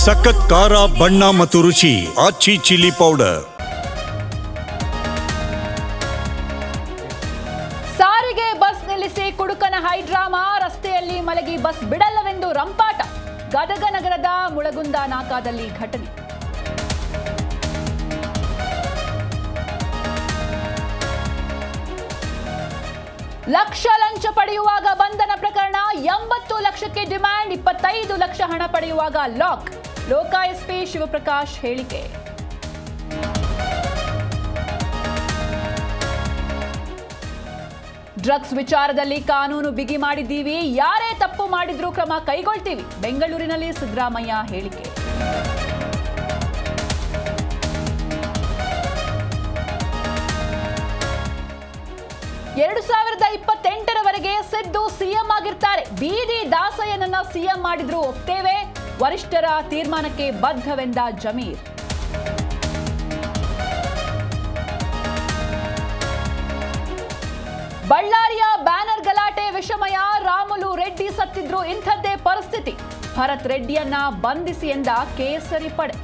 ಸಖತ್ ಖಾರ ಬಣ್ಣ ಮತ್ತು ರುಚಿ ಆಚಿ ಚಿಲ್ಲಿ ಪೌಡರ್. ಸಾರಿಗೆ ಬಸ್ ನಿಲ್ಲಿಸಿ ಕುಡುಕನ ಹೈಡ್ರಾಮಾ, ರಸ್ತೆಯಲ್ಲಿ ಮಲಗಿ ಬಸ್ ಬಿಡಲ್ಲವೆಂದು ರಂಪಾಟ. ಗದಗ ನಗರದ ಮುಳಗುಂದ ನಾಕಾದಲ್ಲಿ ಘಟನೆ. ಲಕ್ಷ ಲಂಚ ಪಡೆಯುವಾಗ ಬಂಧನ ಪ್ರಕರಣ. 80 ಲಕ್ಷಕ್ಕೆ ಡಿಮ್ಯಾಂಡ್, 25 ಲಕ್ಷ ಹಣ ಪಡೆಯುವಾಗ ಲಾಕ್. ಲೋಕ ಎಸ್ಪಿ ಶಿವಪ್ರಕಾಶ್ ಹೇಳಿಕೆ. ಡ್ರಗ್ಸ್ ವಿಚಾರದಲ್ಲಿ ಕಾನೂನು ಬಿಗಿ ಮಾಡಿದ್ದೀವಿ, ಯಾರೇ ತಪ್ಪು ಮಾಡಿದ್ರೂ ಕ್ರಮ ಕೈಗೊಳ್ತೀವಿ. ಬೆಂಗಳೂರಿನಲ್ಲಿ ಸಿದ್ದರಾಮಯ್ಯ ಹೇಳಿಕೆ. ಎರಡು 2028ರವರೆಗೆ ಸಿದ್ದು ಸಿಎಂ ಆಗಿರ್ತಾರೆ. ಬೀದಿ ದಾಸಯ್ಯನನ್ನ ಸಿಎಂ ಮಾಡಿದ್ರು ಒಪ್ತೇವೆ, ವರಿಷ್ಠರ ತೀರ್ಮಾನಕ್ಕೆ ಬದ್ಧವೆಂದ ಜಮೀರ್. ಬಳ್ಳಾರಿಯ ಬ್ಯಾನರ್ ಗಲಾಟೆ ವಿಷಮಯ. ರಾಮುಲು ರೆಡ್ಡಿ ಸತ್ತಿದ್ರು ಇಂಥದ್ದೇ ಪರಿಸ್ಥಿತಿ. ಭರತ್ ರೆಡ್ಡಿಯನ್ನ ಬಂಧಿಸಿ ಎಂದ ಕೇಸರಿ ಪಡೆ.